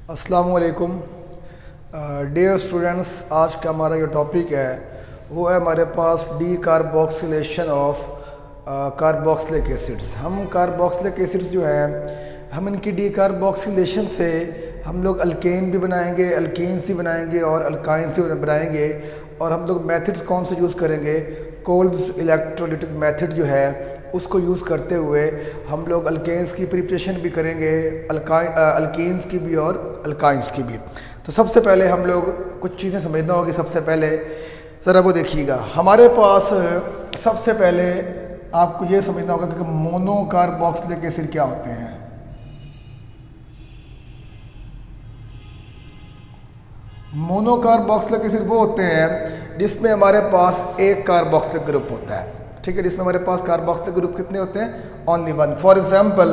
अस्सलामुअलैकुम dear students. आज का हमारा जो टॉपिक है वो है हमारे पास decarboxylation of carboxylic acids. हम कार्बोक्सिलिक एसिड्स जो हैं हम इनकी डी कार्बोक्सिलेशन से हम लोग अल्केन भी बनाएंगे, अल्केन्स भी बनाएंगे और अल्काइंस भी बनाएंगे। और हम लोग मेथड्स कौन से यूज़ करेंगे? कोल्ब्स इलेक्ट्रोलिटिक मेथड जो है उसको यूज़ करते हुए हम लोग अल्केन्स की प्रिपरेशन भी करेंगे, अल्कीन्स की भी और अल्काइंस की भी। तो सबसे पहले हम लोग कुछ चीज़ें समझना होगी। सबसे पहले ज़रा वो देखिएगा, हमारे पास सबसे पहले आपको ये समझना होगा कि मोनो कार्बोक्सिलिक एसिड क्या होते हैं। मोनो कार्बोक्सिलिक एसिड वो होते हैं जिसमें हमारे पास एक कार्बोक्सिलिक ग्रुप होता है, ठीक है, जिसमें हमारे पास कार्बोक्सिलिक ग्रुप कितने होते हैं? Only one. फॉर एग्जांपल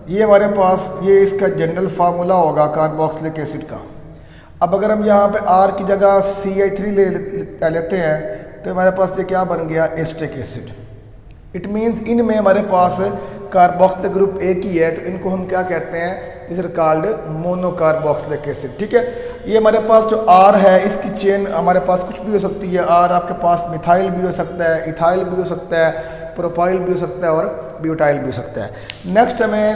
ये हमारे पास ये इसका जनरल फार्मूला होगा कार्बोक्सिलिक एसिड का। अब अगर हम यहाँ पे R की जगह CH3 लेते हैं तो हमारे पास ये क्या बन गया? Acetic acid. इट मीन्स इनमें हमारे पास कार्बोक्सिलिक ग्रुप एक ही है, तो इनको हम क्या कहते हैं? This is called mono carboxylic acid. ठीक है, ये हमारे पास जो R है इसकी चेन हमारे पास कुछ भी हो सकती है। R आपके पास मिथाइल भी हो सकता है, इथाइल भी हो सकता है, प्रोपाइल भी हो सकता है और ब्यूटाइल भी हो सकता है। नेक्स्ट हमें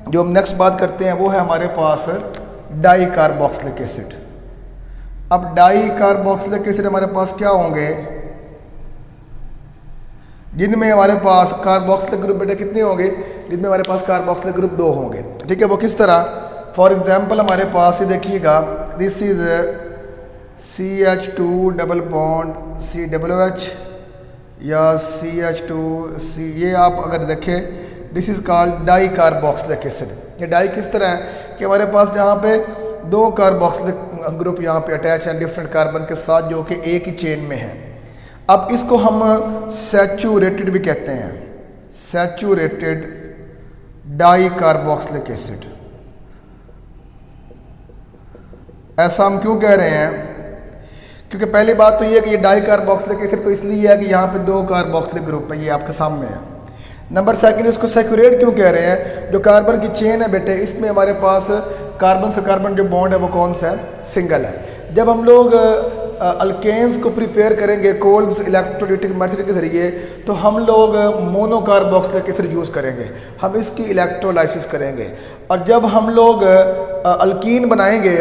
जो हम नेक्स्ट बात करते हैं वो है हमारे पास डाई कार्बोक्सिलिक एसिड। अब डाई कार्बोक्सिलिक एसिड हमारे पास क्या होंगे? जिनमें हमारे पास कार्बोक्सिलिक ग्रुप बेटा कितने होंगे? जिनमें हमारे पास कार्बोक्सिलिक ग्रुप 2 होंगे। ठीक है, वो किस तरह? फॉर एग्जाम्पल हमारे पास ये देखिएगा, this is CH2 double bond COOH या CH2C। ये आप अगर देखें this is called di carboxylic acid. ये डाई किस तरह है कि हमारे पास जहाँ पे 2 कार्बोक्सिलिक ग्रुप यहाँ पे अटैच हैं डिफरेंट कार्बन के साथ, जो कि एक ही चेन में है। अब इसको हम सैचुरेटेड भी कहते हैं, सैचुरेटेड डाई कार्बोक्सिलिक एसिड। ऐसा हम क्यों कह रहे हैं? क्योंकि पहली बात तो ये है कि ये डाई कार्बोक्सिलिक एसिड तो इसलिए है कि यहाँ पे 2 कार्बोक्सिलिक ग्रुप है, ये आपके सामने है। नंबर सेकंड, इसको सैचुरेट क्यों कह रहे हैं? जो कार्बन की चेन है बेटे, इसमें हमारे पास कार्बन से कार्बन जो बॉन्ड है वो कौन सा है? सिंगल है। जब हम लोग अल्केन्स को प्रिपेयर करेंगे कोल्ब्स इलेक्ट्रोलिटिक मेथड के ज़रिए, तो हम लोग मोनो कार्बोक्सिलिक एसिड यूज़ करेंगे, हम इसकी इलेक्ट्रोलाइसिस करेंगे। और जब हम लोग अल्कीन बनाएंगे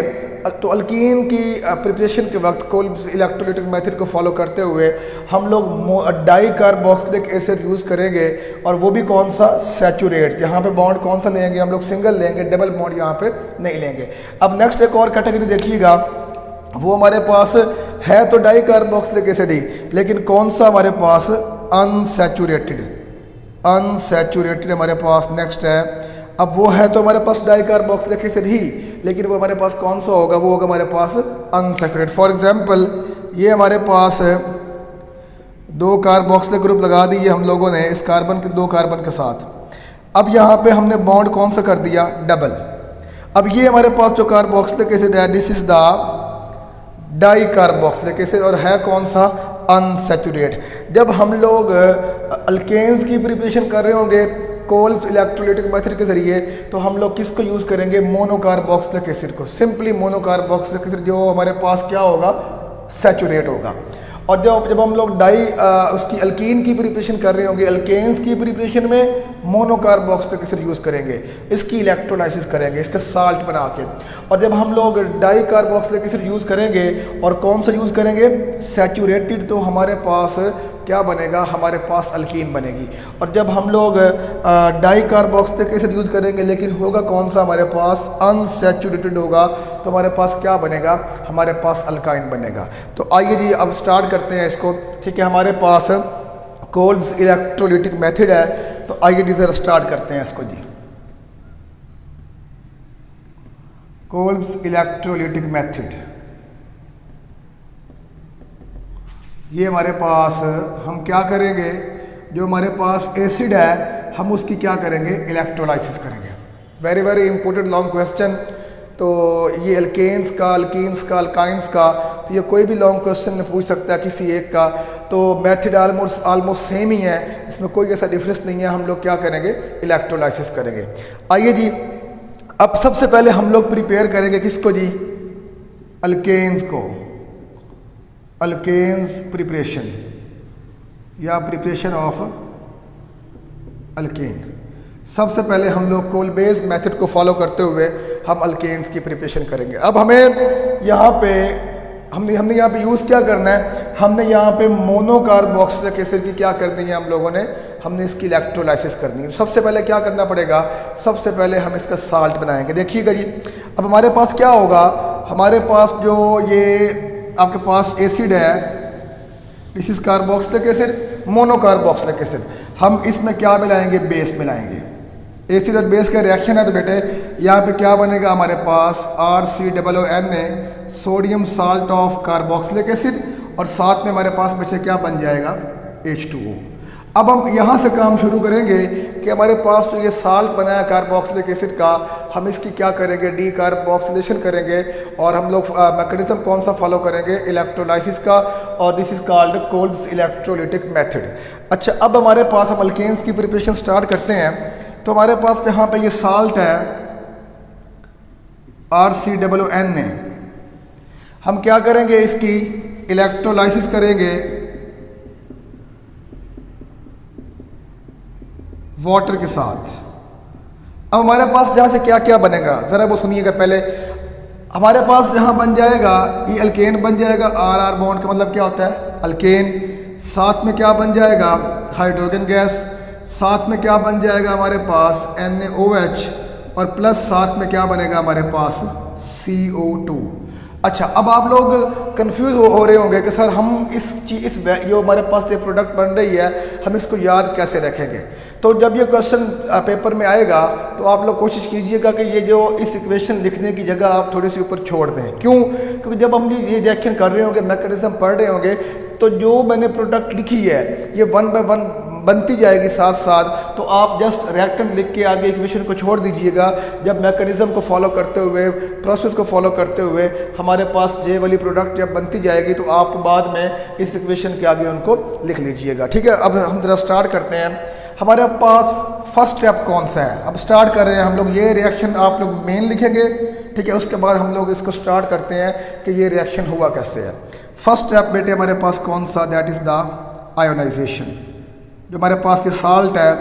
तो अल्कीन की प्रिपरेशन के वक्त कोल्ब्स इलेक्ट्रोलिटिक मेथड को फॉलो करते हुए हम लोग डाई कार्बोक्सिलिक एसिड यूज़ करेंगे, और वो भी कौन सा? सैचुरेट। यहाँ पे बॉन्ड कौन सा लेंगे? हम लोग सिंगल लेंगे, डबल बॉन्ड यहाँ पे नहीं लेंगे। अब नेक्स्ट एक और कैटेगरी देखिएगा, वो हमारे पास है तो डाई कार्बोक्सिलिक एसिड ही, लेकिन कौन सा हमारे पास? अनसैचुरेटेड। अनसैचुरेटेड हमारे पास नेक्स्ट है। अब वो है तो हमारे पास डाई कार्बोक्सिलिक एसिड ही, लेकिन वो हमारे पास कौन सा होगा? वो होगा हमारे पास अनसैचुरेटेड। फॉर एग्जांपल ये हमारे पास 2 कार्बोक्सिलिक ग्रुप लगा दिए हम लोगों ने इस कार्बन के 2 कार्बन के साथ। अब यहाँ पे हमने बॉन्ड कौन सा कर दिया? डबल। अब ये हमारे पास जो कार्बोक्सिलिक एसिड है this is the di carboxylic acid, और है कौन सा? अनसैचुरेट। जब हम लोग अल्केन्स की प्रिपरेशन कर रहे होंगे कोल्ब्स इलेक्ट्रोलिटिक मेथड के जरिए, तो हम लोग किसको यूज़ करेंगे? मोनो कार्बोक्सिलिक एसिड को। सिंपली मोनो कार्बोक्सिलिक एसिड जो हमारे पास क्या होगा? सैचुरेट होगा। और जब हम लोग डाई उसकी अल्कीन की प्रिपरेशन कर रहे होंगे, अल्केन्स की प्रिपरेशन में मोनो कार्बोक्सिलिक एसिड यूज़ करेंगे, इसकी इलेक्ट्रोलाइसिस करेंगे, इसका साल्ट बना के। और जब हम लोग डाई कार्बोक्सिलिक एसिड यूज़ करेंगे, और कौन सा यूज़ करेंगे? सैचुरेटेड, तो हमारे पास क्या बनेगा? हमारे पास अल्कीन बनेगी। और जब हम लोग डाई कार्बोक्सिलिक एसिड यूज़ करेंगे, लेकिन होगा कौन सा? हमारे पास अनसैचुरेटेड होगा, तो हमारे पास क्या बनेगा? हमारे पास अल्काइन बनेगा। तो आइए जी अब स्टार्ट करते हैं इसको। ठीक है, हमारे पास कोल्ब्स इलेक्ट्रोलिटिक मेथड है, तो आइए जी ज़रा स्टार्ट करते हैं इसको जी। कोल्ब्स इलेक्ट्रोलिटिक मेथड, ये हमारे पास हम क्या करेंगे? जो हमारे पास एसिड है हम उसकी क्या करेंगे? इलेक्ट्रोलाइसिस करेंगे। Very very important long question. तो ये अल्केन्स का, अल्कीन्स का, अल्काइंस का, तो ये कोई भी लॉन्ग क्वेश्चन में पूछ सकता है किसी एक का। तो मेथड ऑलमोस्ट सेम ही है, इसमें कोई ऐसा डिफरेंस नहीं है। हम लोग क्या करेंगे? इलेक्ट्रोलाइसिस करेंगे। आइए जी अब सबसे पहले हम लोग प्रिपेयर करेंगे किसको जी, अल्केन्स को, अल्केन्स प्रिपरेशन या प्रिपरेशन ऑफ अल्केन। सबसे पहले हम लोग कोल बेस मेथड को फॉलो करते हुए हम अल्केन्स की प्रिपरेशन करेंगे। अब हमें यहाँ पे हमने यहाँ पे यूज़ क्या करना है, हमने यहाँ पे मोनोकार्बोक्सिलिक एसिड की क्या कर दी है हम लोगों ने, हमने इसकी इलेक्ट्रोलाइसिस करनी है। सबसे पहले क्या करना पड़ेगा, सबसे पहले हम इसका साल्ट बनाएंगे। देखिएगा जी, अब हमारे पास क्या होगा, हमारे पास जो ये आपके पास एसिड है, this is carboxylic acid, monocarboxylic acid, हम इसमें क्या मिलाएंगे, बेस मिलाएंगे। एसिड और बेस का रिएक्शन है तो बेटे यहाँ पे क्या बनेगा हमारे पास, RCOONA, sodium salt of carboxylic acid, और साथ में हमारे पास बचे क्या बन जाएगा, H2O। अब हम यहाँ से काम शुरू करेंगे कि हमारे पास जो ये साल्ट बना है कार्बोक्सिलिक एसिड का, हम इसकी क्या करेंगे, डीकार्बोक्सिलेशन करेंगे। और हम लोग मैकेनिज्म कौन सा फॉलो करेंगे, इलेक्ट्रोलाइसिस का, और this is called Kolbe's electrolytic method. अच्छा, अब हमारे पास हम अल्केन्स की प्रिपरेशन स्टार्ट करते हैं। तो हमारे पास जहाँ पे ये साल्ट है RCOONA, हम क्या करेंगे, इसकी इलेक्ट्रोलाइसिस करेंगे वाटर के साथ। अब हमारे पास जहाँ से क्या क्या बनेगा ज़रा वो सुनिएगा पहले। हमारे पास जहाँ बन जाएगा ये अल्केन बन जाएगा, RR बॉन्ड का मतलब क्या होता है, अल्केन। साथ में क्या बन जाएगा, हाइड्रोजन गैस। साथ में क्या बन जाएगा हमारे पास, NaOH, और प्लस साथ में क्या बनेगा हमारे पास, CO2। अच्छा, अब आप लोग कंफ्यूज हो रहे होंगे कि सर हम इस जो हमारे पास ये प्रोडक्ट बन रही है हम इसको याद कैसे रखेंगे। तो जब ये क्वेश्चन पेपर में आएगा तो आप लोग कोशिश कीजिएगा कि ये जो इस इक्वेशन लिखने की जगह आप थोड़ी सी ऊपर छोड़ दें। क्यों? क्योंकि जब हम ये रिएक्शन कर रहे होंगे, मैकेनिज्म पढ़ रहे होंगे, तो जो मैंने प्रोडक्ट लिखी है ये 1 बाय 1 बनती जाएगी साथ साथ। तो आप जस्ट रिएक्टेंट लिख के आगे इक्वेशन को छोड़ दीजिएगा। जब मैकेनिज्म को फॉलो करते हुए, प्रोसेस को फॉलो करते हुए हमारे पास जे वाली प्रोडक्ट जब बनती जाएगी तो आप बाद में इस इक्वेशन के आगे उनको लिख लीजिएगा। ठीक है, अब हम जरा स्टार्ट करते हैं। हमारे पास फर्स्ट स्टेप कौन सा है, अब स्टार्ट कर रहे हैं हम लोग। ये रिएक्शन आप लोग मेन लिखेंगे, ठीक है। उसके बाद हम लोग इसको स्टार्ट करते हैं कि ये रिएक्शन हुआ कैसे है। फर्स्ट स्टेप बेटे हमारे पास कौन सा, दैट इज़ द आयोनाइजेशन। जो हमारे पास ये साल्ट है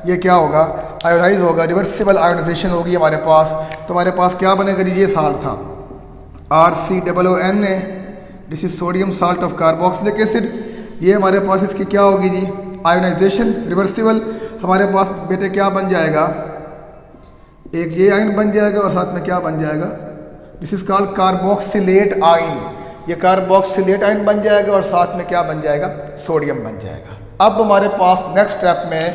ये क्या होगा, आयोनाइज होगा, रिवर्सिबल आयोनाइजेशन होगी हमारे पास। तो हमारे पास क्या बनेगा जी, ये साल्ट था RCOONA, this is sodium salt of carboxylic acid. ये हमारे पास इसकी क्या होगी जी, आयोनाइजेशन रिवर्सिबल। हमारे पास बेटे क्या बन जाएगा, एक ये आयन बन जाएगा और साथ में क्या बन जाएगा, this is called carboxylate ion. ये कार्बोक्सिलेट आयन बन जाएगा और साथ में क्या बन जाएगा, सोडियम बन जाएगा। अब हमारे पास नेक्स्ट स्टेप में,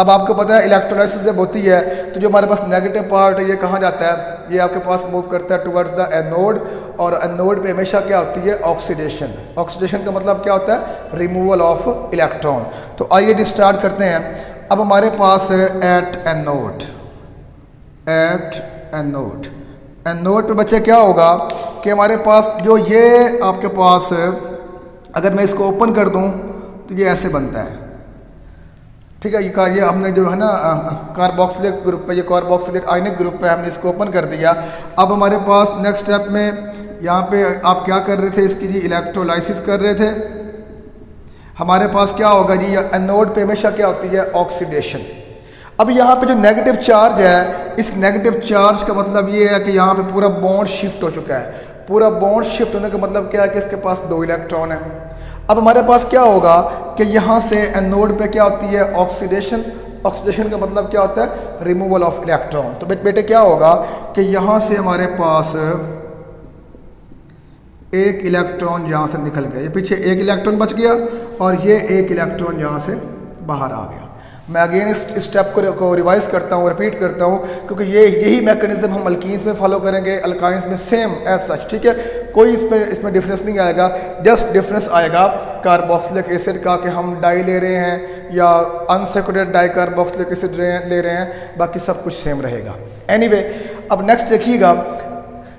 अब आपको पता है इलेक्ट्रोलाइसिस जब होती है तो जो हमारे पास नेगेटिव पार्ट है ये कहाँ जाता है, ये आपके पास मूव करता है टुवर्ड्स द एनोड। और एनोड पे हमेशा क्या होती है, ऑक्सीडेशन। ऑक्सीडेशन का मतलब क्या होता है, रिमूवल ऑफ इलेक्ट्रॉन। तो आइए स्टार्ट करते हैं। अब हमारे पास है एट एनोड, एनोड पे बच्चे क्या होगा कि हमारे पास जो ये आपके पास, अगर मैं इसको ओपन कर दूं तो ये ऐसे बनता है। ठीक है, ये हमने जो है ना कार्बोक्सिलिक ग्रुप पे, ये कार्बोक्सिलेट आयनिक ग्रुप पे हमने इसको ओपन कर दिया। अब हमारे पास नेक्स्ट स्टेप में यहाँ पे आप क्या कर रहे थे, इसकी जी इलेक्ट्रोलाइसिस कर रहे थे। हमारे पास क्या होगा जी, एनोड पे हमेशा क्या होती है, ऑक्सीडेशन। अब यहाँ पे जो नेगेटिव चार्ज है, इस नेगेटिव चार्ज का मतलब ये है कि यहाँ पे पूरा बॉन्ड शिफ्ट हो चुका है। पूरा बॉन्ड शिफ्ट होने का मतलब क्या है कि इसके पास 2 इलेक्ट्रॉन है। अब हमारे पास क्या होगा कि यहाँ से एनोड पे क्या होती है, ऑक्सीडेशन। ऑक्सीडेशन का मतलब क्या होता है, रिमूवल ऑफ इलेक्ट्रॉन। तो बेटे क्या होगा कि यहाँ से हमारे पास एक इलेक्ट्रॉन यहाँ से निकल गया, ये पीछे एक इलेक्ट्रॉन बच गया और ये एक इलेक्ट्रॉन यहाँ से बाहर आ गया। मैं अगेन इस स्टेप को रिवाइज करता हूँ, रिपीट करता हूँ, क्योंकि यही मैकेनिज्म हम अल्कीन्स में फॉलो करेंगे, अल्काइंस में सेम एज सच। ठीक है, कोई इसमें डिफरेंस नहीं आएगा। जस्ट डिफरेंस आएगा कार्बोक्सिलिक एसिड का कि हम डाई ले रहे हैं या अनसैचुरेटेड डाई कार्बोक्सिलिक एसिड ले रहे हैं, बाकी सब कुछ सेम रहेगा। एनीवे, अब नेक्स्ट देखिएगा,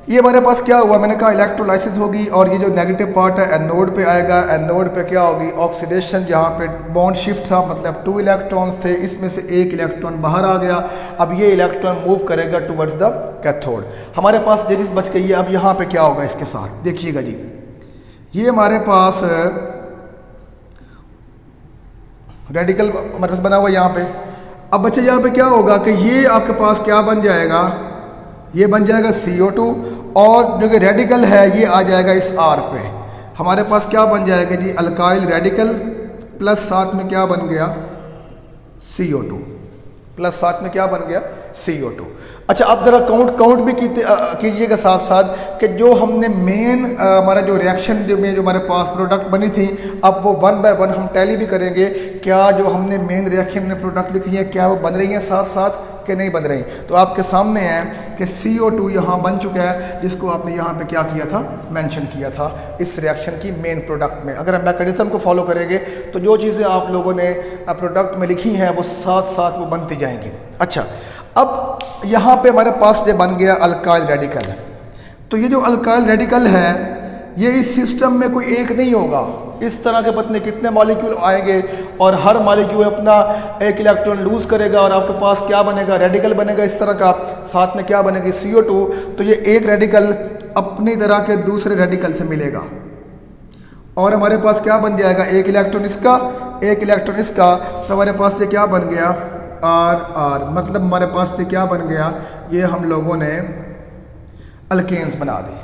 ये हमारे पास क्या हुआ, मैंने कहा इलेक्ट्रोलाइसिस होगी और ये जो नेगेटिव पार्ट है एनोड पे आएगा। एनोड पे क्या होगी, ऑक्सीडेशन, जहाँ पे बॉन्ड शिफ्ट था, मतलब 2 इलेक्ट्रॉन्स थे, इसमें से 1 इलेक्ट्रॉन बाहर आ गया। अब ये इलेक्ट्रॉन मूव करेगा टुवर्ड्स द कैथोड। हमारे पास ये चीज़ बच गई है। अब यहाँ पे क्या होगा इसके साथ, देखिएगा जी, ये हमारे पास रेडिकल हमारे पास बना हुआ यहाँ पे। अब बच्चे यहाँ पे क्या होगा कि ये आपके पास क्या बन जाएगा, ये बन जाएगा CO2 और जो कि रेडिकल है ये आ जाएगा इस R पे। हमारे पास क्या बन जाएगा जी, अल्काइल रेडिकल प्लस साथ में क्या बन गया, CO2, प्लस साथ में क्या बन गया, CO2। अच्छा, अब ज़रा काउंट भी कीजिएगा साथ साथ कि जो हमने मेन हमारा जो रिएक्शन में जो हमारे पास प्रोडक्ट बनी थी, अब वो 1 बाय 1 हम टैली भी करेंगे। क्या जो हमने मेन रिएक्शन में प्रोडक्ट लिखी है क्या वो बन रही हैं साथ साथ कि नहीं बन रही। तो आपके सामने है कि CO2 यहाँ बन चुका है, जिसको आपने यहाँ पे क्या किया था, मेंशन किया था इस रिएक्शन की मेन प्रोडक्ट में। अगर हम मैकेनिज्म को फॉलो करेंगे तो जो चीज़ें आप लोगों ने प्रोडक्ट में लिखी हैं वो साथ साथ वो बनती जाएंगी। अच्छा, अब यहाँ पे हमारे पास ये बन गया अल्काइल रेडिकल। तो ये जो अल्काइल रेडिकल है ये इस सिस्टम में कोई एक नहीं होगा, इस तरह के पता नहीं कितने मॉलिक्यूल आएंगे और हर मॉलिक्यूल अपना 1 इलेक्ट्रॉन लूज़ करेगा और आपके पास क्या बनेगा, रेडिकल बनेगा इस तरह का, साथ में क्या बनेगी, CO2। तो ये एक रेडिकल अपनी तरह के दूसरे रेडिकल से मिलेगा और हमारे पास क्या बन जाएगा, 1 इलेक्ट्रॉन इसका, 1 इलेक्ट्रॉन इसका। तो हमारे पास ये क्या बन गया, R, मतलब हमारे पास ये क्या बन गया, ये हम लोगों ने अल्केन्स बना दी।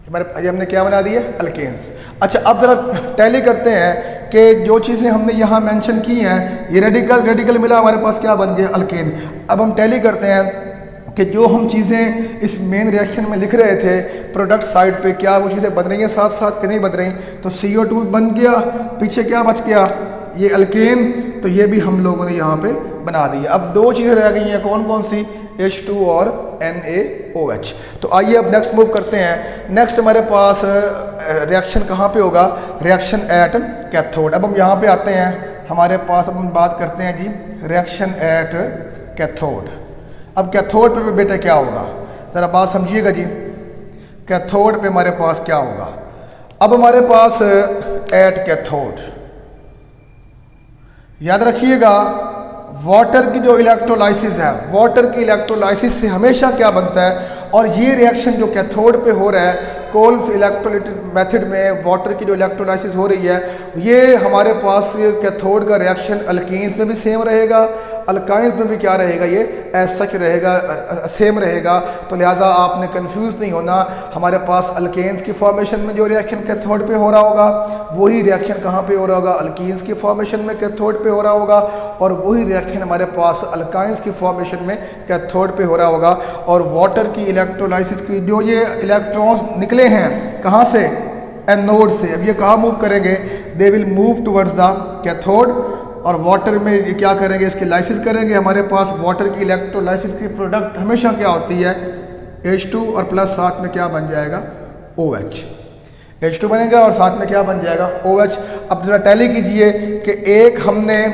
ये हमने क्या बना दिए, अल्केन्स। अच्छा, अब ज़रा टैली करते हैं कि जो चीज़ें हमने यहाँ मेंशन की हैं, ये रेडिकल मिला, हमारे पास क्या बन गया, अल्केन। अब हम टैली करते हैं कि जो हम चीज़ें इस मेन रिएक्शन में लिख रहे थे प्रोडक्ट साइड पे, क्या वो चीज़ें बन रही हैं साथ साथ कि नहीं बन रही। तो CO2 बन गया, पीछे क्या बच गया, ये अल्केन। तो ये भी हम लोगों ने यहाँ पे बना दिया। अब 2 चीज़ें रह गई हैं, कौन कौन सी, H2 और NaOH। तो आइए अब नेक्स्ट मूव करते हैं। नेक्स्ट हमारे पास रिएक्शन कहाँ पे होगा, रिएक्शन एट कैथोड। अब हम यहाँ पे आते हैं, हमारे पास अब हम बात करते हैं जी रिएक्शन एट कैथोड। अब कैथोड पे बेटा क्या होगा, ज़रा बात समझिएगा जी। कैथोड पे हमारे पास क्या होगा, अब हमारे पास एट कैथोड याद रखिएगा, वाटर की जो इलेक्ट्रोलाइसिस है, वाटर की इलेक्ट्रोलाइसिस से हमेशा क्या बनता है, और ये रिएक्शन जो कैथोड पे हो रहा है कोल्ब इलेक्ट्रोलिटिक मेथड में, वाटर की जो इलेक्ट्रोलाइसिस हो रही है, ये हमारे पास कैथोड का रिएक्शन अल्कीन्स में भी सेम रहेगा, अल्काइंस में भी क्या रहेगा, ये एज सच रहेगा, सेम रहेगा। तो लिहाजा आपने कंफ्यूज नहीं होना, हमारे पास अल्केन्स की फॉर्मेशन में जो रिएक्शन कैथोड पे हो रहा होगा वही रिएक्शन कहाँ पे हो रहा होगा, अल्कीन्स की फॉर्मेशन में कैथोड पे हो रहा होगा, और वही रिएक्शन हमारे पास अल्काइंस की फॉर्मेशन में कैथोड पे हो रहा होगा। और वाटर की इलेक्ट्रोलाइसिस की जो ये इलेक्ट्रॉन्स निकले हैं कहाँ से, एनोड से, अब ये कहाँ मूव करेंगे, they will move towards the cathode, और वाटर में ये क्या करेंगे, इसकी लाइसिस करेंगे। हमारे पास वाटर की इलेक्ट्रोलाइसिस की प्रोडक्ट हमेशा क्या होती है, H2 और प्लस साथ में क्या बन जाएगा, OH। H2 बनेगा और साथ में क्या बन जाएगा, OH। अब जरा टैली कीजिए कि एक हमने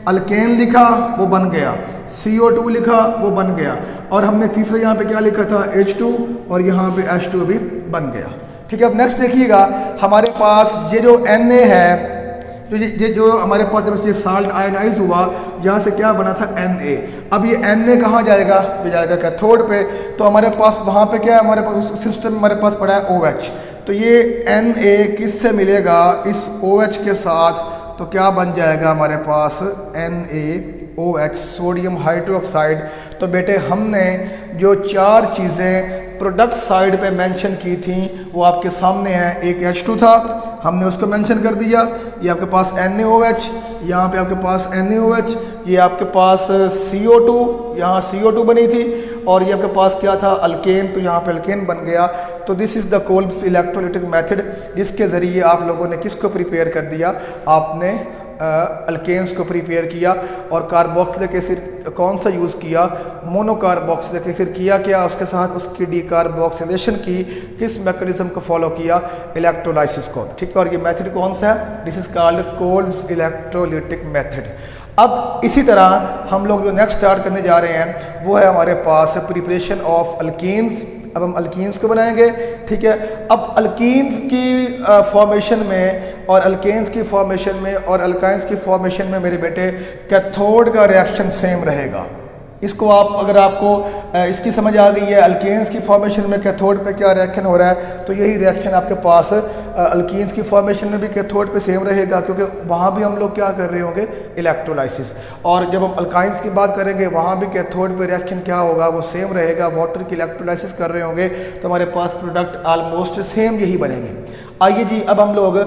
अल्केन लिखा वो बन गया, CO2 लिखा वो बन गया, और हमने तीसरा यहाँ पे क्या लिखा था, H2, और यहाँ पे H2 भी बन गया। ठीक है, अब नेक्स्ट देखिएगा, हमारे पास ये जो Na है, तो ये जो हमारे पास जब ये साल्ट आयनाइज हुआ, यहाँ से क्या बना था, Na। अब ये Na कहाँ जाएगा, ये जाएगा कैथोड पे। तो हमारे पास वहाँ पे क्या है, हमारे पास सिस्टम हमारे पास पड़ा है OH। तो ये Na किससे मिलेगा, इस OH के साथ, तो क्या बन जाएगा हमारे पास NaOH, सोडियम हाइड्रोक्साइड। तो बेटे हमने जो 4 चीज़ें प्रोडक्ट साइड पे मेंशन की थी वो आपके सामने है। एक H2 था, हमने उसको मेंशन कर दिया, ये आपके पास NaOH, यहाँ पे आपके पास NaOH, ये आपके पास CO2, यहाँ CO2 बनी थी, और ये आपके पास क्या था, अल्केन, तो यहाँ पे अल्केन बन गया। तो this is the Kolbe's electrolytic method, जिसके ज़रिए आप लोगों ने किसको प्रिपेयर कर दिया, आपने अल्केन्स को प्रिपेयर किया। और कार्बोक्सिलिक एसिड कौन सा यूज़ किया, मोनोकार्बोक्सिलिक एसिड किया क्या, उसके साथ उसकी डीकार्बोक्सिलेशन की, किस मैकेनिज्म को फॉलो किया, इलेक्ट्रोलाइसिस को। ठीक है, और ये मेथड कौन सा है, this is called Kolbe's electrolytic method. अब इसी तरह हम लोग जो नेक्स्ट स्टार्ट करने जा रहे हैं वो है हमारे पास प्रिपरेशन ऑफ अल्केन्स अब हम अल्कीन्स को बनाएंगे। ठीक है, अब अल्कीन्स की फॉर्मेशन में और अल्केन्स की फॉर्मेशन में और अल्काइंस की फॉर्मेशन में मेरे बेटे कैथोड का रिएक्शन सेम रहेगा। इसको आप अगर आपको इसकी समझ आ गई है अल्केन्स की फॉर्मेशन में कैथोड पे क्या रिएक्शन हो रहा है, तो यही रिएक्शन आपके पास अल्कीन्स की फॉर्मेशन में भी कैथोड पे सेम रहेगा, क्योंकि वहाँ भी हम लोग क्या कर रहे होंगे, इलेक्ट्रोलाइसिस। और जब हम अल्काइंस की बात करेंगे वहाँ भी कैथोड पे रिएक्शन क्या होगा, वो सेम रहेगा, वाटर की इलेक्ट्रोलाइसिस कर रहे होंगे, तो हमारे पास प्रोडक्ट ऑलमोस्ट सेम यही बनेंगे। आइए जी, अब हम लोग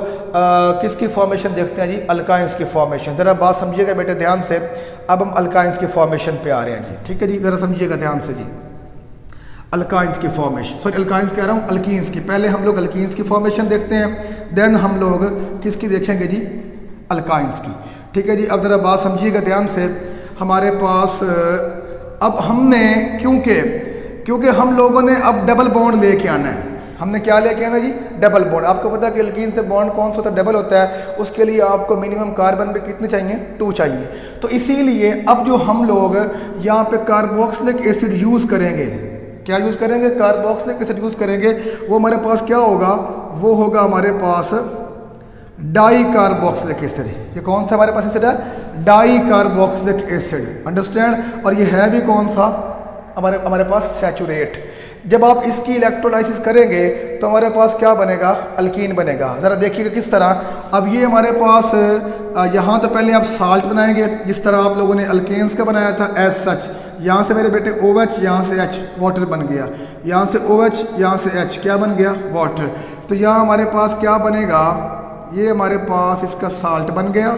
किसकी फॉर्मेशन देखते हैं जी, अल्काइंस की फॉर्मेशन। ज़रा बात समझिएगा बेटे ध्यान से। अब हम अल्काइंस की फॉर्मेशन पे आ रहे हैं जी। ठीक है जी, ज़रा समझिएगा ध्यान से जी। अल्काइंस की फॉर्मेशन, सॉरी अल्काइंस कह रहा हूँ, अल्कीन्स की। पहले हम लोग अल्कीन्स की फॉर्मेशन देखते हैं, देन हम लोग किसकी देखेंगे जी, अल्काइंस की। ठीक है जी, अब ज़रा बात समझिएगा ध्यान से। हमारे पास अब हमने क्योंकि हम लोगों ने अब डबल बॉन्ड लेके आना है। हमने क्या लेके आना जी, डबल बॉन्ड। आपको पता है कि अल्कीन से बॉन्ड कौन सा होता है, डबल होता है। उसके लिए आपको मिनिमम कार्बन पे कितने चाहिए, 2 चाहिए। तो इसीलिए अब जो हम लोग यहाँ पे कार्बोक्सिलिक एसिड यूज़ करेंगे, क्या यूज़ करेंगे, कार्बोक्सिलिक एसिड यूज़ करेंगे। वो हमारे पास क्या होगा, वो होगा हमारे पास डाई कार्बोक्सिलिक एसिड। ये कौन सा हमारे पास एसिड है, डाई कार्बोक्सिलिक एसिड। अंडरस्टैंड। और ये है भी कौन सा, हमारे पास सैचुरेट। जब आप इसकी इलेक्ट्रोलाइसिस करेंगे तो हमारे पास क्या बनेगा, अल्कीन बनेगा। ज़रा देखिएगा किस तरह। अब ये हमारे पास यहाँ तो पहले आप साल्ट बनाएंगे, जिस तरह आप लोगों ने अल्केन्स का बनाया था एज सच। यहाँ से मेरे बेटे OH, यहाँ से H, वाटर बन गया। यहाँ से OH, यहाँ से H, क्या बन गया, वाटर। तो यहाँ हमारे पास क्या बनेगा, ये हमारे पास इसका साल्ट बन गया।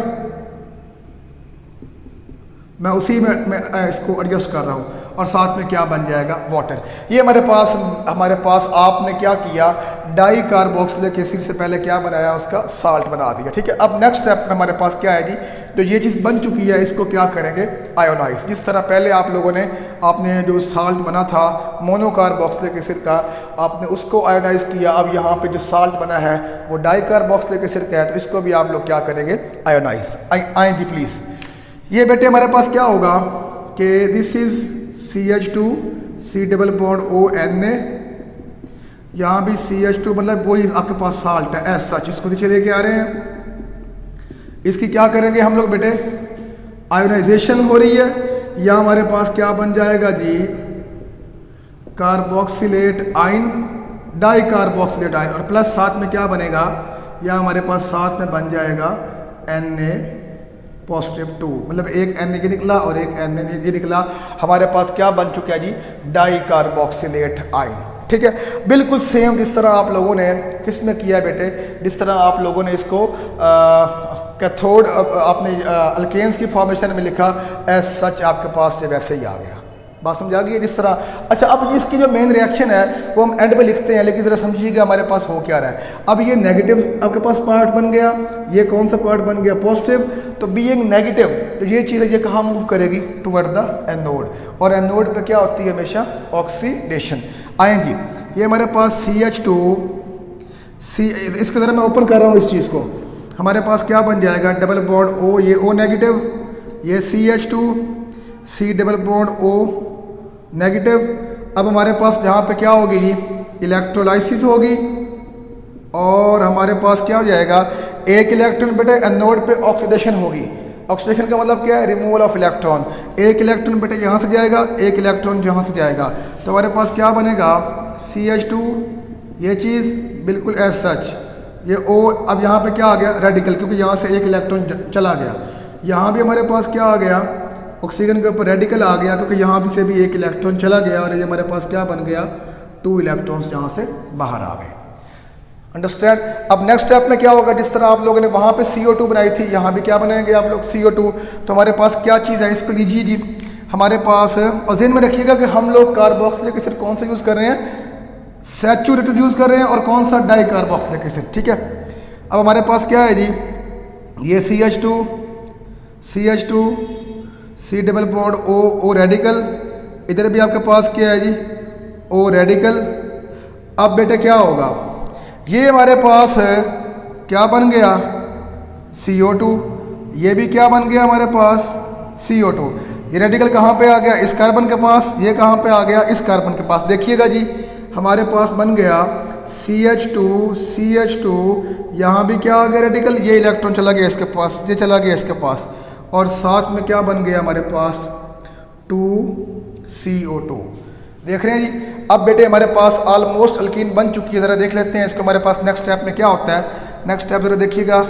मैं उसी में मैं इसको एडजस्ट कर रहा हूँ। और साथ में क्या बन जाएगा, वाटर। ये हमारे पास आपने क्या किया, डाई कार्बोक्सिलिक एसिड से पहले क्या बनाया, उसका साल्ट बना दिया। ठीक है, अब नेक्स्ट स्टेप में हमारे पास क्या है जी, तो ये चीज़ बन चुकी है, इसको क्या करेंगे, आयोनाइज। जिस तरह पहले आप लोगों ने आपने जो साल्ट बना था मोनोकार्बोक्सिलिक एसिड का, आपने उसको आयोनाइज किया। अब यहाँ पे जो साल्ट बना है वो डाई कार्बोक्सिलिक एसिड का है, तो इसको भी आप लोग क्या करेंगे, आयोनाइज। आए जी प्लीज़। ये बेटे हमारे पास क्या होगा कि this is CH2, C double bond ONA, यहाँ भी CH2, मतलब वही आपके पास साल्ट है एज सच। इसको नीचे लेके आ रहे हैं। इसकी क्या करेंगे हम लोग बेटे, आयोनाइजेशन हो रही है। यहाँ हमारे पास क्या बन जाएगा जी, carboxylate ion, dicarboxylate ion, और प्लस साथ में क्या बनेगा, यहाँ हमारे पास साथ में बन जाएगा Na+2, मतलब एक Na ये निकला और एक Na ये निकला। हमारे पास क्या बन चुका है जी, डाई कार्बोक्सिलेट आयन। ठीक है, बिल्कुल सेम जिस तरह आप लोगों ने किस में किया बेटे, जिस तरह आप लोगों ने इसको कैथोड आपने अल्केन्स की फॉर्मेशन में लिखा एज सच, आपके पास से वैसे ही आ गया। बात समझ आ गई है जिस तरह। अच्छा, अब इसकी जो मेन रिएक्शन है वो हम एंड पे लिखते हैं, लेकिन ज़रा समझिएगा हमारे पास हो क्या रहा है। अब ये नेगेटिव आपके पास पार्ट बन गया, ये कौन सा पार्ट बन गया, पॉजिटिव। तो बीइंग नेगेटिव, तो ये चीज़ है ये कहाँ मूव करेगी, टुवर्ड द एनोड। और एनोड पे क्या होती है हमेशा, ऑक्सीडेशन। आए जी, ये हमारे पास CH2, इसको ज़रा मैं ओपन कर रहा हूँ इस चीज़ को। हमारे पास क्या बन जाएगा, डबल बॉन्ड O, ये O नेगेटिव, ये CH2, C double bond O negative. अब हमारे पास यहाँ पे क्या होगी, इलेक्ट्रोलाइसिस होगी, और हमारे पास क्या हो जाएगा, एक इलेक्ट्रॉन बेटे एनोड पे ऑक्सीडेशन होगी। ऑक्सीडेशन का मतलब क्या है, रिमूवल ऑफ इलेक्ट्रॉन। एक इलेक्ट्रॉन बेटे यहाँ से जाएगा, एक इलेक्ट्रॉन यहाँ से जाएगा, तो हमारे पास क्या बनेगा, CH2, ये चीज़ बिल्कुल एज सच, ये O। अब यहाँ पे क्या आ गया, रेडिकल, क्योंकि यहाँ से एक इलेक्ट्रॉन चला गया। यहाँ भी हमारे पास क्या आ गया, ऑक्सीजन के ऊपर रेडिकल आ गया, क्योंकि यहाँ भी से भी एक इलेक्ट्रॉन चला गया, और ये हमारे पास क्या बन गया, 2 इलेक्ट्रॉन्स यहाँ से बाहर आ गए। अंडरस्टैंड। अब नेक्स्ट स्टेप में क्या होगा, जिस तरह आप लोगों ने वहाँ पे CO2 बनाई थी, यहाँ भी क्या बनाएंगे आप लोग, CO2। तो हमारे पास क्या चीज़ है, इसको लीजिए जी। हमारे पास, और ज़हन में रखिएगा कि हम लोग कार्बोक्सिलिक एसिड कौन सा यूज़ कर रहे हैं, सैचुरेटेड यूज़ कर रहे हैं, और कौन सा, डाई कार्बोक्सिलिक एसिड। ठीक है, अब हमारे पास क्या है जी, ये CH2, C double bond O radical, इधर भी आपके पास क्या है जी, O रेडिकल। अब बेटे क्या होगा, ये हमारे पास है क्या बन गया, CO2, ये भी क्या बन गया हमारे पास, CO2। ये रेडिकल कहाँ पे आ गया, इस कार्बन के पास, ये कहाँ पे आ गया, इस कार्बन के पास। देखिएगा जी, हमारे पास बन गया CH2, यहाँ भी क्या आ गया रेडिकल, ये इलेक्ट्रॉन चला गया इसके पास, ये चला गया इसके पास, और साथ में क्या बन गया हमारे पास 2CO2। देख रहे हैं जी। अब बेटे हमारे पास ऑलमोस्ट अल्कीन बन चुकी है, ज़रा देख लेते हैं इसको हमारे पास नेक्स्ट स्टेप में क्या होता है। नेक्स्ट स्टेप ज़रा देखिएगा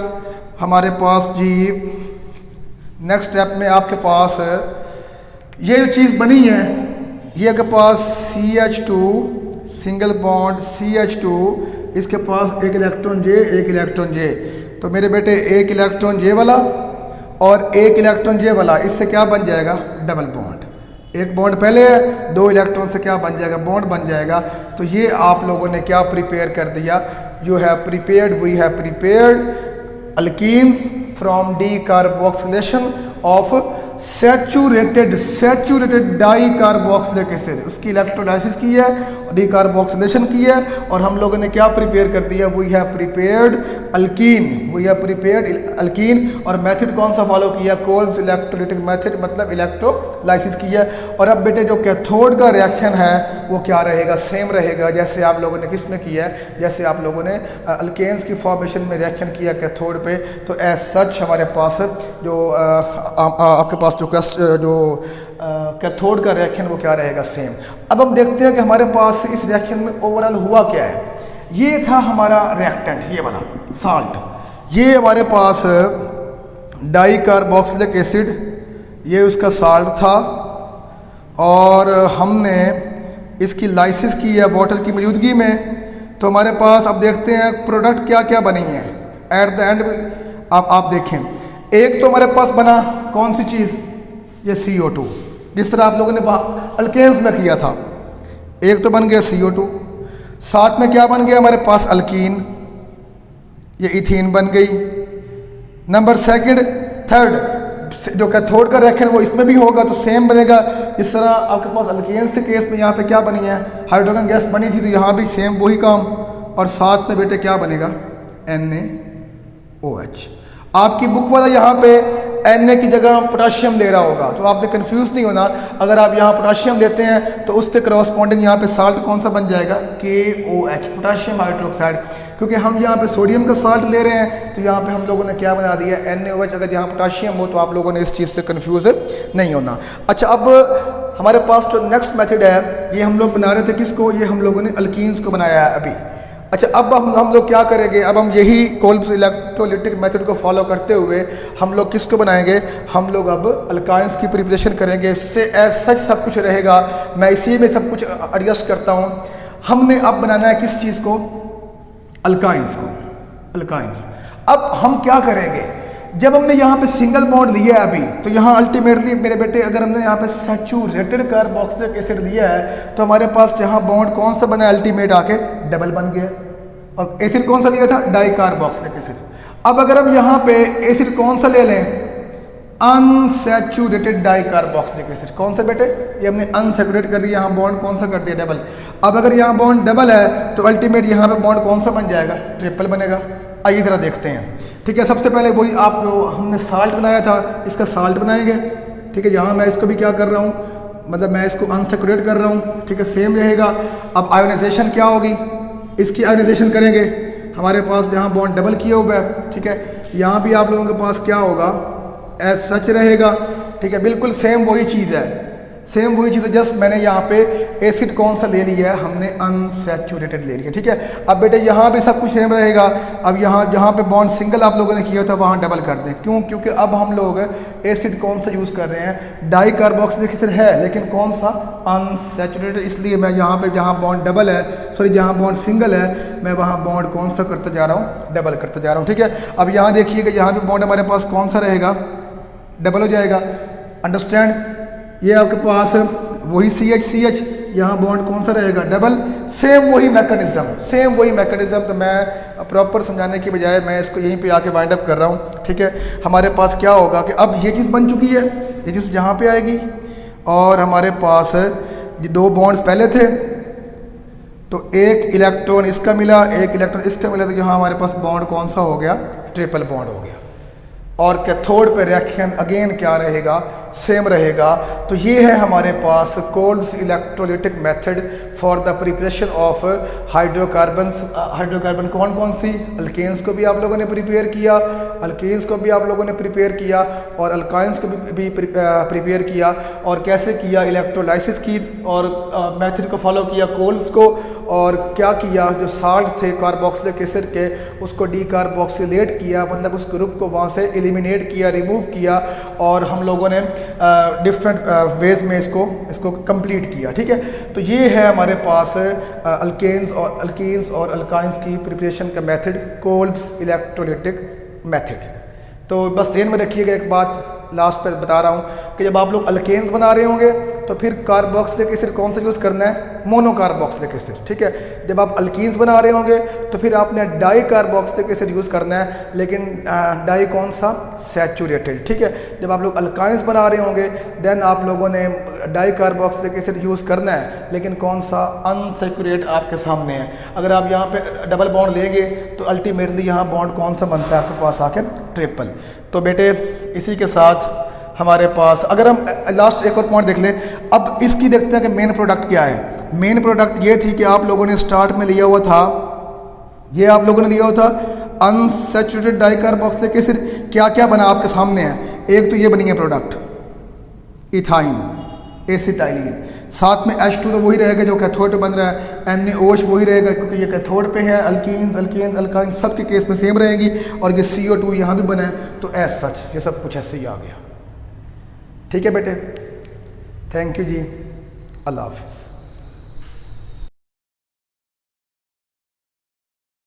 हमारे पास जी, नेक्स्ट स्टेप में आपके पास ये जो चीज़ बनी है, ये आपके पास CH2 सिंगल बॉन्ड CH2, इसके पास एक इलेक्ट्रॉन J, एक इलेक्ट्रॉन J, तो मेरे बेटे एक इलेक्ट्रॉन J वाला और एक इलेक्ट्रॉन J वाला, इससे क्या बन जाएगा डबल बॉन्ड। एक बॉन्ड पहले है, दो इलेक्ट्रॉन से क्या बन जाएगा बॉन्ड बन जाएगा। तो ये आप लोगों ने क्या प्रिपेयर कर दिया, you have prepared, we have prepared alkenes from decarboxylation of saturated dicarboxylic acid, उसकी इलेक्ट्रोलाइसिस की है, डी कार्बोक्सिलेशन की है, और हम लोगों ने क्या प्रिपेयर कर दिया, वी हैव प्रिपेयर्ड अल्कीन, और मेथड कौन सा फॉलो किया, कोल्ब्स इलेक्ट्रोलिटिक मेथड, मतलब इलेक्ट्रोलाइसिस की है। और अब बेटे जो कैथोड का रिएक्शन है वो क्या रहेगा, सेम रहेगा जैसे आप लोगों ने किस में किया है, जैसे आप लोगों ने अल्केन्स की फॉर्मेशन में रिएक्शन किया कैथोड पे। तो एज सच हमारे पास जो आपके पास जो कैथोड का रिएक्शन वो क्या रहेगा, सेम। अब हम देखते हैं कि हमारे पास इस रिएक्शन में ओवरऑल हुआ क्या है। ये था हमारा रिएक्टेंट, ये वाला साल्ट, ये हमारे पास डाई कार्बोक्सिलिक एसिड, ये उसका साल्ट था, और हमने इसकी लाइसिस की है वाटर की मौजूदगी में। तो हमारे पास अब देखते हैं प्रोडक्ट क्या क्या बनी है एट द एंड। आप देखें, एक तो हमारे पास बना कौन सी चीज़, ये CO2, जिस तरह आप लोगों ने अल्केन्स में किया था। एक तो बन गया CO2, साथ में क्या बन गया हमारे पास अल्कीन, ये इथीन बन गई। नंबर थर्ड जो कैथोड का रिएक्शन वो इसमें भी होगा तो सेम बनेगा। इस तरह आपके पास अल्केन्स के केस में यहाँ पे क्या बनी है, हाइड्रोजन गैस बनी थी, तो यहाँ भी सेम वही काम, और साथ में बेटे क्या बनेगा NaOH। आपकी बुक वाला यहाँ पे Na की जगह पोटाशियम ले रहा होगा, तो आपने कंफ्यूज नहीं होना। अगर आप यहाँ पोटाशियम लेते हैं तो उससे करस्पॉन्डिंग यहाँ पे साल्ट कौन सा बन जाएगा, KOH, पोटाशियम हाइड्रोक्साइड। क्योंकि हम यहाँ पे सोडियम का साल्ट ले रहे हैं तो यहाँ पे हम लोगों ने क्या बना दिया NaOH। अगर यहाँ पोटाशियम हो तो आप लोगों ने इस चीज़ से कन्फ्यूज नहीं होना। अच्छा, अब हमारे पास जो नेक्स्ट मेथड है, ये हम लोग बना रहे थे किसको, ये हम लोगों ने अल्कीन्स को बनाया है अभी। अच्छा, अब हम लोग क्या करेंगे, अब हम यही कोल्ब्स इलेक्ट्रोलिटिक मेथड को फॉलो करते हुए हम लोग किसको बनाएंगे, हम लोग अब अल्काइंस की प्रिपरेशन करेंगे। इससे एज सच सब कुछ रहेगा, मैं इसी में सब कुछ एडजस्ट करता हूँ। हमने अब बनाना है किस चीज़ को, अल्काइंस को, अल्काइंस। अब हम क्या करेंगे, जब हमने यहाँ पे सिंगल बॉन्ड लिया है अभी, तो यहाँ अल्टीमेटली मेरे बेटे अगर हमने यहाँ पे सैचुरेटेड कार्बोक्सिलिक एसिड लिया है तो हमारे पास यहाँ बॉन्ड कौन सा बना, अल्टीमेट आके डबल बन गया। और एसिड कौन सा लिया था, डाई कार्बोक्सिलिक एसिड। अब अगर हम यहाँ पे एसिड कौन सा ले लें, अनसैचुरेटेड डाई कार्बोक्सिलिक एसिड, कौन सा बेटे, ये हमने अनसैचुरेट कर दिया, यहाँ बॉन्ड कौन सा कर दिया, डबल। अब अगर यहाँ बॉन्ड डबल है तो अल्टीमेट यहाँ पे बॉन्ड कौन सा बन जाएगा, ट्रिपल बनेगा। आइए ज़रा देखते हैं। ठीक है, सबसे पहले वही आप जो हमने साल्ट बनाया था, इसका साल्ट बनाएंगे। ठीक है, यहाँ मैं इसको भी क्या कर रहा हूँ, मतलब मैं इसको अनसैचुरेट कर रहा हूँ। ठीक है, सेम रहेगा। अब आयोनाइजेशन क्या होगी, इसकी आयोनाइजेशन करेंगे। हमारे पास जहाँ बॉन्ड डबल किया हुआ है, ठीक है, यहाँ भी आप लोगों के पास क्या होगा, एज सच रहेगा। ठीक है, बिल्कुल सेम वही चीज़ है, सेम वही चीज़ है, जस्ट मैंने यहाँ पे एसिड कौन सा ले लिया है, हमने अनसैचुरेटेड ले लिया। ठीक है, अब बेटे यहाँ भी सब कुछ सेम रहेगा। अब यहाँ जहाँ पे बॉन्ड सिंगल आप लोगों ने किया था वहाँ डबल कर दें। क्यों, क्योंकि अब हम लोग एसिड कौन सा यूज़ कर रहे हैं, डाई कार्बोक्सिलिक एसिड है लेकिन कौन सा, अनसैचुरेटेड। इसलिए मैं यहाँ पे जहाँ बॉन्ड डबल है, सॉरी जहाँ बॉन्ड सिंगल है, मैं वहाँ बॉन्ड कौन सा करता जा रहा हूँ, डबल करता जा रहा हूँ। ठीक है, अब यहाँ देखिएगा, यहाँ भी बॉन्ड हमारे पास कौन सा रहेगा, डबल हो जाएगा। अंडरस्टैंड, ये आपके पास वही CH, यहाँ बॉन्ड कौन सा रहेगा, डबल। सेम वही मैकेनिज्म, सेम वही मैकेनिज्म। तो मैं प्रॉपर समझाने की बजाय मैं इसको यहीं पे आके वाइंड अप कर रहा हूँ। ठीक है, हमारे पास क्या होगा कि अब ये चीज़ बन चुकी है, ये चीज़ यहाँ पे आएगी, और हमारे पास ये दो बॉन्ड्स पहले थे, तो एक इलेक्ट्रॉन इसका मिला, एक इलेक्ट्रॉन इसका मिला, तो यहाँ हमारे पास बॉन्ड कौन सा हो गया, ट्रिपल बॉन्ड हो गया। और कैथोड पे रिएक्शन अगेन क्या रहेगा, सेम रहेगा। तो ये है हमारे पास Kolbe's electrolytic method for the preparation of hydrocarbons. Hydrocarbon कौन कौन सी, अल्केन्स को भी आप लोगों ने प्रिपेयर किया, अल्केन्स को भी आप लोगों ने प्रिपेयर किया और अल्काइंस को भी प्रिपेयर किया। और कैसे किया, इलेक्ट्रोलाइसिस की और मेथड को फॉलो किया कोल्ब्स को, और क्या किया, जो साल्ट थे कार्बोक्सिलिक एसिड के उसको डीकार्बोक्सिलेट किया, मतलब उस ग्रुप को वहाँ से एलिमिनेट किया, रिमूव किया, और हम लोगों ने डिफरेंट वेज में इसको कंप्लीट किया। ठीक है, तो ये है हमारे पास अल्केन्स और अल्काइंस की प्रिपरेशन का मेथड, कोल्ब्स इलेक्ट्रोलिटिक मेथड। तो बस ध्यान में रखिएगा एक बात लास्ट पर बता रहा हूँ कि जब आप लोग अल्केन्स बना रहे होंगे तो फिर कार्बोक्सिलिक एसिड कौन सा यूज़ करना है, मोनोकार्बोक्सिलिक एसिड। ठीक है, जब आप अल्कीन्स बना रहे होंगे तो फिर आपने डाई कार्बोक्सिलिक एसिड यूज़ करना है, लेकिन डाई कौन सा, सैचुरेटेड। ठीक है, जब आप लोग अल्काइंस बना रहे होंगे देन आप लोगों ने डाई कार्बोक्सिलिक एसिड यूज़ करना है, लेकिन कौन सा, अनसैचुरेट आपके सामने है। अगर आप यहाँ पे डबल बॉन्ड लेंगे तो अल्टीमेटली यहाँ बॉन्ड कौन सा बनता है आपके पास आके, ट्रिपल। तो बेटे इसी के साथ हमारे पास अगर हम लास्ट एक और पॉइंट देख लें, अब इसकी देखते हैं कि मेन प्रोडक्ट क्या है। मेन प्रोडक्ट ये थी कि आप लोगों ने स्टार्ट में लिया हुआ था, ये आप लोगों ने लिया हुआ था अनसैचुरेटेड डाइकार्बोक्सिलिक एसिड। क्या क्या बना आपके सामने है, एक तो ये बनी है प्रोडक्ट इथाइन, एसिटाइलिन, साथ में H2 तो वही रहेगा जो कैथोड पे बन रहा है, NaOH वही रहेगा क्योंकि ये कैथोड पे है, अल्कीन्स अल्काइन सब के केस में सेम रहेगी, और ये CO2 यहाँ भी बना है। तो एज सच ये सब कुछ ऐसे ही आ गया। ठीक है बेटे, थैंक यू जी, अल्लाह हाफिज़।